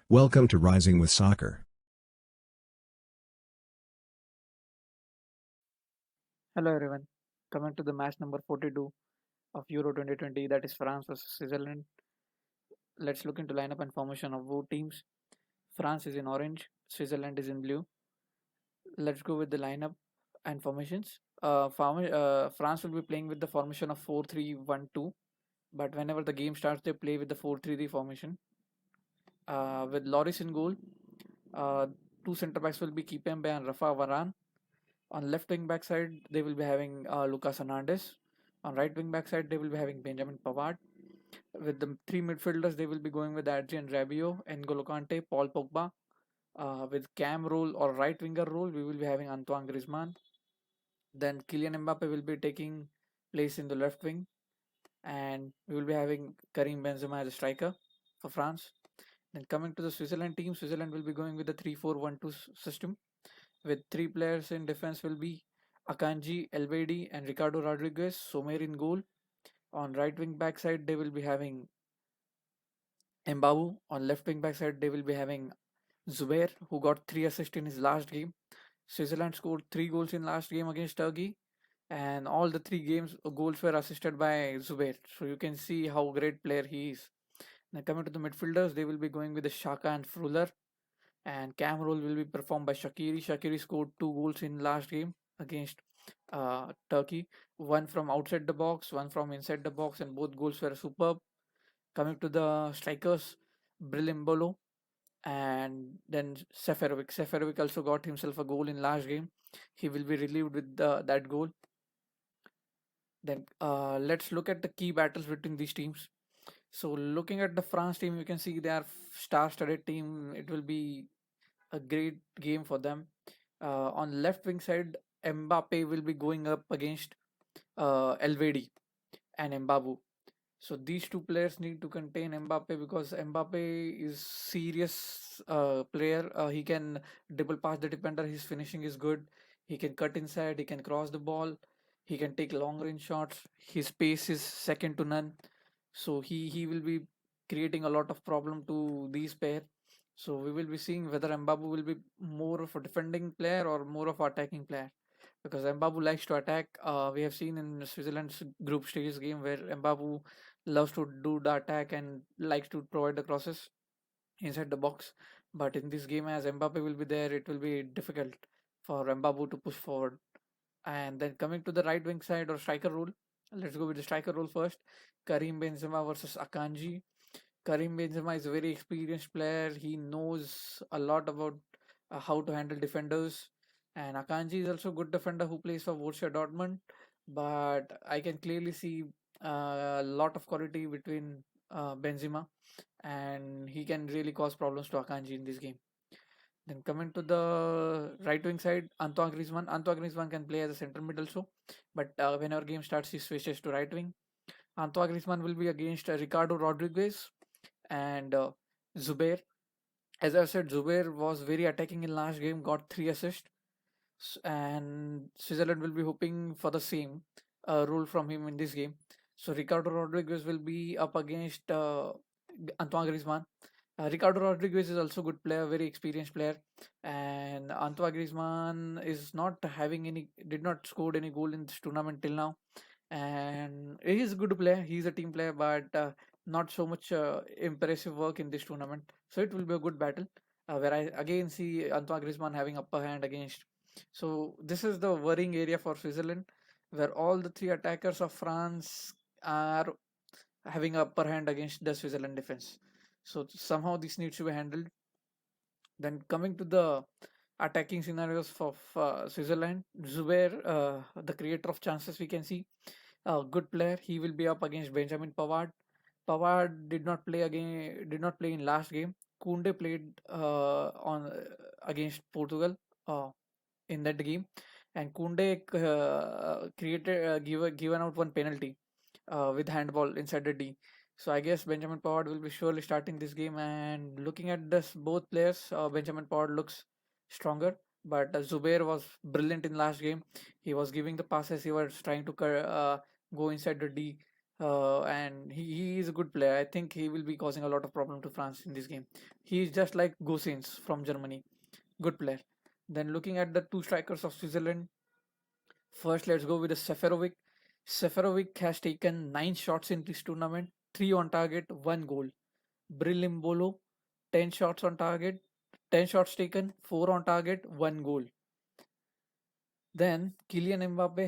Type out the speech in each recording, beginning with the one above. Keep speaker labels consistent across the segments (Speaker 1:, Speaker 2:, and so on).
Speaker 1: Welcome to Rising with Soccer.
Speaker 2: Hello everyone, coming to the match number 42 of Euro 2020, that is France versus Switzerland. Let's look into lineup and formation of both teams. France is in orange, Switzerland is in blue. Let's go with the lineup and formations. France will be playing with the formation of 4-3-1-2, but whenever the game starts, they play with the 4-3-3 formation. With Loris in goal, uh, two centre backs will be Kipembe and Rafa Varane. On left wing back side, they will be having Lucas Hernandez. On right wing back side, they will be having Benjamin Pavard. With the three midfielders, they will be going with Adrien Rabiot, N'Golo Kante, Paul Pogba. With cam role or right winger role, we will be having Antoine Griezmann. Then Kylian Mbappe will be taking place in the left wing, and we will be having Karim Benzema as a striker for France. Then coming to the Switzerland team, Switzerland will be going with the 3-4-1-2 system, with three players in defense will be Akanji, Elvedi, and Ricardo Rodriguez. Somer in goal. On right wing back side, they will be having Mbabu. On left wing back side, they will be having Zubair, who got three assists in his last game. Switzerland scored three goals in last game against Turkey, and all the three games goals were assisted by Zubair. So you can see how great player he is. Now coming to the midfielders, they will be going with the Shaka and Fruller, and cam role will be performed by Shakiri. Shakiri scored two goals in last game against Turkey, one from outside the box, one from inside the box, and both goals were superb. Coming to the strikers, Brilimbolo and then Seferovic. Seferovic also got himself a goal in last game. He will be relieved with that goal. Then let's look at the key battles between these teams. So looking at the France team, you can see they are star-studded team. It will be a great game for them. On left wing side, Mbappe will be going up against Elvedi and Mbabu. So these two players need to contain Mbappe because Mbappe is serious player. He can dribble past the defender. His finishing is good. He can cut inside. He can cross the ball. He can take long range shots. His pace is second to none. So he will be creating a lot of problem to these pair. So we will be seeing whether Mbabu will be more of a defending player or more of attacking player. Because Mbabu likes to attack. We have seen in Switzerland's group stages game where Mbabu loves to do the attack and likes to provide the crosses inside the box. But in this game, as Mbappe will be there, it will be difficult for Mbabu to push forward. And then coming to the right wing side or striker role, let's go with the striker role first. Karim Benzema versus Akanji. Karim Benzema is a very experienced player. He knows a lot about how to handle defenders. And Akanji is also a good defender who plays for Borussia Dortmund. But I can clearly see a lot of quality between Benzema, and he can really cause problems to Akanji in this game. Then coming to the right wing side, Antoine Griezmann. Antoine Griezmann can play as a center mid also, but whenever game starts, he switches to right wing. Antoine Griezmann will be against Ricardo Rodriguez and Zubair. As I said, Zubair was very attacking in last game, got three assists, and Switzerland will be hoping for the same role from him in this game. So Ricardo Rodriguez will be up against Antoine Griezmann. Ricardo Rodriguez is also good player, very experienced player, and Antoine Griezmann is not having any, did not scored any goal in this tournament till now, and he is a good player. He's a team player, but not so much impressive work in this tournament. So it will be a good battle, where I again see Antoine Griezmann having upper hand against. So this is the worrying area for Switzerland, where all the three attackers of France are having upper hand against the Switzerland defense. So somehow this needs to be handled. Then coming to the attacking scenarios for Switzerland, Zubair, the creator of chances, we can see a good player. He will be up against Benjamin Pavard. Pavard did not play in last game. Kunde played on against Portugal in that game, and Kunde given out one penalty with handball inside the D. So I guess Benjamin Pavard will be surely starting this game. And looking at this, both players, Benjamin Pavard looks stronger, but Zubair was brilliant in last game. He was giving the passes. He was trying to go inside the D. and he is a good player. I think he will be causing a lot of problem to France in this game. He is just like Gosens from Germany, good player. Then looking at the two strikers of Switzerland, first let's go with the Seferovic. Seferovic has taken 9 shots in this tournament, 3 on target, 1 goal. Brilimbolo, 10 shots on target, 10 shots taken, 4 on target, 1 goal. Then Kylian Mbappe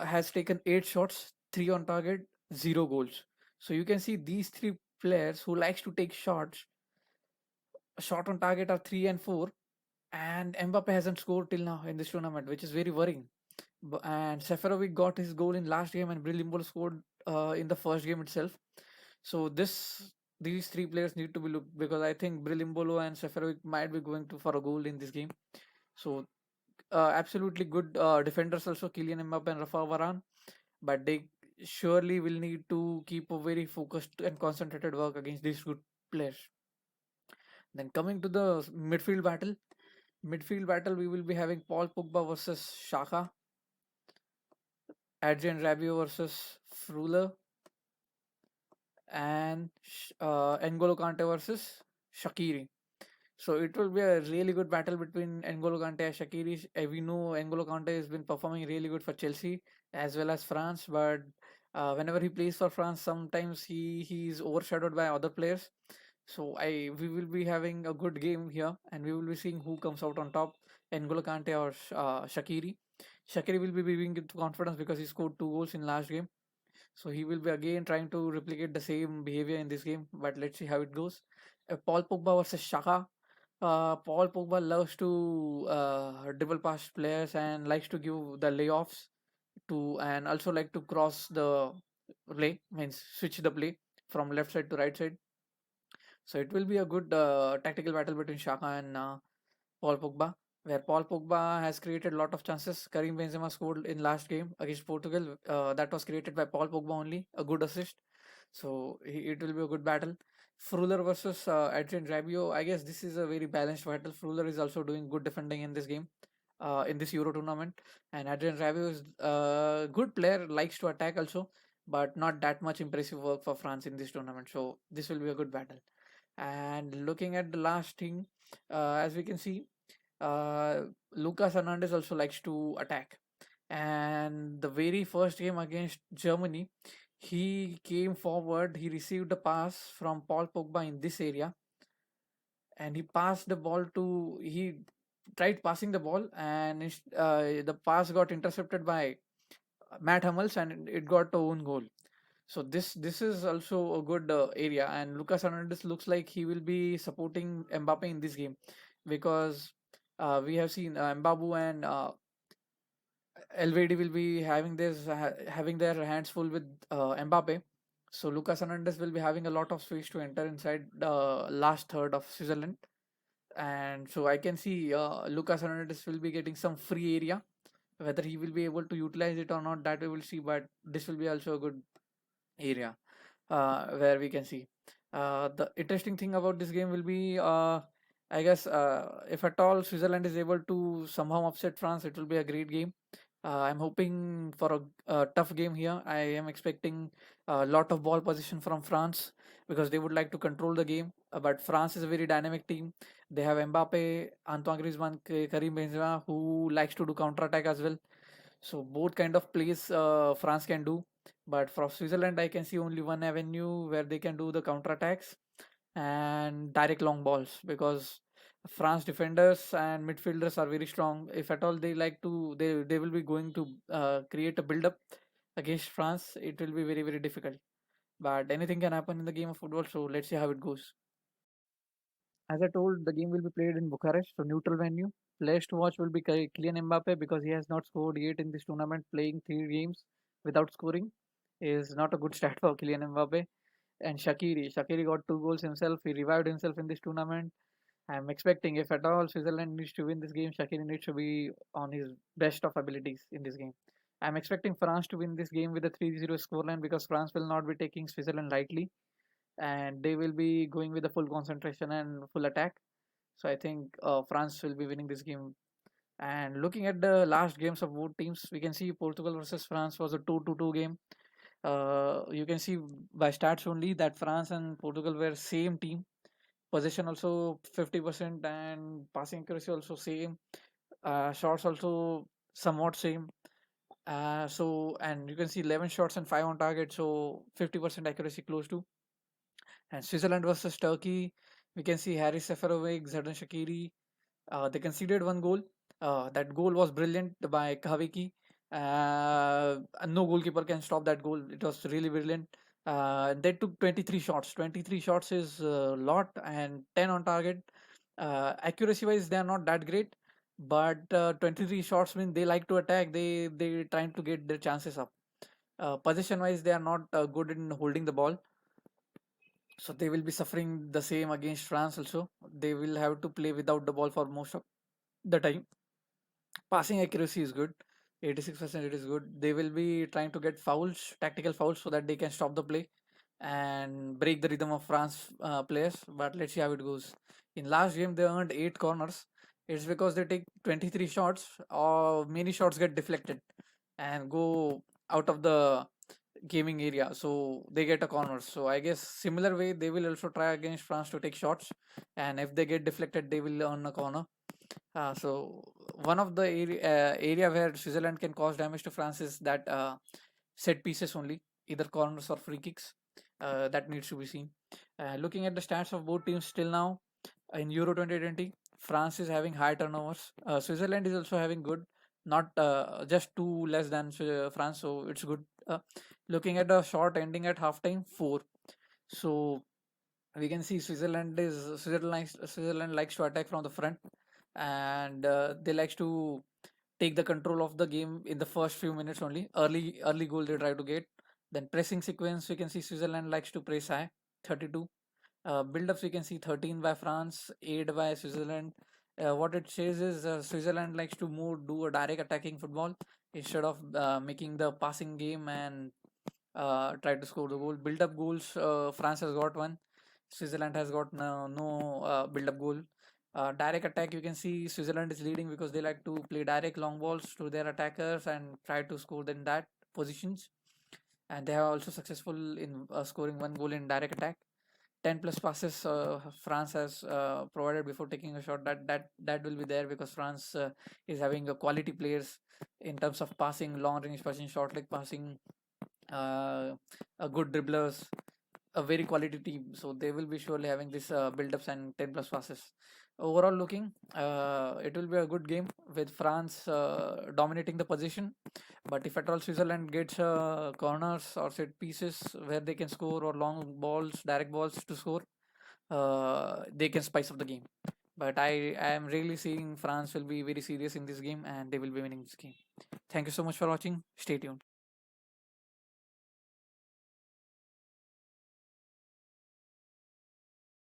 Speaker 2: has taken 8 shots, 3 on target, 0 goals. So you can see these three players who likes to take shots, shot on target are 3 and 4, and Mbappe hasn't scored till now in this tournament, which is very worrying. And Seferovic got his goal in last game, and Brilimbolo scored in the first game itself. So these three players need to be looked, because I think Brilimbolo and Seferovic might be going to for a goal in this game. So absolutely good defenders also, Kylian Mbappe and Rafa Varane, but they surely will need to keep a very focused and concentrated work against these good players. Then coming to the midfield battle, we will be having Paul Pogba versus Xhaka, Adrien Rabiot versus Freuler, and N'Golo Kante versus Shaqiri. So it will be a really good battle between N'Golo Kante and Shaqiri. We know N'Golo Kante has been performing really good for Chelsea as well as France, but whenever he plays for France, sometimes he is overshadowed by other players. So we will be having a good game here, and we will be seeing who comes out on top, N'Golo Kante or Shaqiri. Shaqiri will be giving it confidence because he scored 2 goals in last game. So he will be again trying to replicate the same behavior in this game, but let's see how it goes. Paul Pogba versus Shaka. Paul Pogba loves to dribble past players and likes to give the layoffs to, and also like to cross the play, means switch the play from left side to right side. So it will be a good tactical battle between Shaka and Paul Pogba, where Paul Pogba has created a lot of chances. Karim Benzema scored in last game against Portugal. That was created by Paul Pogba only, a good assist. So it will be a good battle. Freuler versus Adrien Rabiot. I guess this is a very balanced battle. Freuler is also doing good defending in this game, in this Euro tournament, and Adrien Rabiot is a good player, likes to attack also, but not that much impressive work for France in this tournament. So this will be a good battle. And looking at the last thing, as we can see, Lucas Hernandez also likes to attack. And the very first game against Germany, he came forward, he received a pass from Paul Pogba in this area, and he passed the ball to, he tried passing the ball, and the pass got intercepted by Matt Hummels, and it got a own goal. So this is also a good area, and Lucas Hernandez looks like he will be supporting Mbappe in this game, because we have seen Mbabu and LVD will be having their hands full with Mbappe. So Lucas Hernandez will be having a lot of space to enter inside the last third of Switzerland, and so I can see Lucas Hernandez will be getting some free area. Whether he will be able to utilize it or not, that we will see. But this will be also a good area where we can see. The interesting thing about this game will be, I guess, if at all Switzerland is able to somehow upset France, it will be a great game. I'm hoping for a tough game here. I am expecting a lot of ball position from France, because they would like to control the game. But France is a very dynamic team. They have Mbappe, Antoine Griezmann, Karim Benzema, who likes to do counter attack as well. So both kind of plays France can do. But for Switzerland, I can see only one avenue where they can do the counter attacks and direct long balls, because France defenders and midfielders are very strong. If at all they like to, they will be going to create a build up against France. It will be very difficult. But anything can happen in the game of football. So let's see how it goes. As I told, the game will be played in Bucharest, so neutral venue. Players to watch will be Kylian Mbappe, because he has not scored yet in this tournament. Playing 3 games without scoring is not a good start for Kylian Mbappe. And Shaqiri got 2 goals himself. He revived himself in this tournament. I'm expecting, if at all Switzerland needs to win this game, Shaqiri needs to be on his best of abilities in this game. I'm expecting France to win this game with a 3-0 scoreline, because France will not be taking Switzerland lightly, and they will be going with the full concentration and full attack. So I think France will be winning this game. And looking at the last games of both teams, we can see Portugal versus France was a 2-2 game. You can see by stats only that France and Portugal were same team. Possession also 50% and passing accuracy also same. Shots also somewhat same. And you can see 11 shots and 5 on target, so 50% accuracy close to. And Switzerland versus Turkey, we can see Haris Seferovic, Xherdan Shaqiri. They conceded one goal. That goal was brilliant by Kaviki. And no goalkeeper can stop that goal. It was really brilliant. They took 23 shots. 23 shots is a lot, and 10 on target. Accuracy wise, they are not that great, but 23 shots mean they like to attack. They trying to get their chances up. Position wise, they are not good in holding the ball, so they will be suffering the same against France also. They will have to play without the ball for most of the time. Passing accuracy is good. 86% it is good. They will be trying to get fouls, tactical fouls, so that they can stop the play and break the rhythm of France players. But let's see how it goes. In last game, they earned 8 corners. It's because they take 23 shots, or many shots get deflected and go out of the gaming area, so they get a corner. So I guess similar way they will also try against France to take shots, and if they get deflected, they will earn a corner. So one of the area where Switzerland can cause damage to France is that set pieces only, either corners or free kicks. That needs to be seen. Looking at the stats of both teams till now in Euro 2020, France is having high turnovers. Switzerland is also having good, not just two less than France, so it's good. Looking at the short ending at halftime, 4. So we can see Switzerland likes to attack from the front, and they likes to take the control of the game in the first few minutes only. Early goal they try to get. Then pressing sequence, we can see Switzerland likes to press high, 32. Build-ups we can see 13 by France, 8 by Switzerland. What it says is Switzerland likes to do a direct attacking football instead of making the passing game and try to score the goal. Build-up goals, France has got one. Switzerland has got no build-up goal. Direct attack, you can see Switzerland is leading because they like to play direct long balls to their attackers and try to score in that positions. And they are also successful in scoring one goal in direct attack. 10 plus passes France has provided before taking a shot. That will be there because France is having a quality players in terms of passing, long range passing, short leg passing, a good dribblers, a very quality team. So they will be surely having this build-ups and 10 plus passes. Overall looking, it will be a good game with France dominating the position. But if at all Switzerland gets corners or set pieces where they can score, or long balls, direct balls to score, they can spice up the game. But I am really seeing France will be very serious in this game and they will be winning this game. Thank you so much for watching. Stay tuned.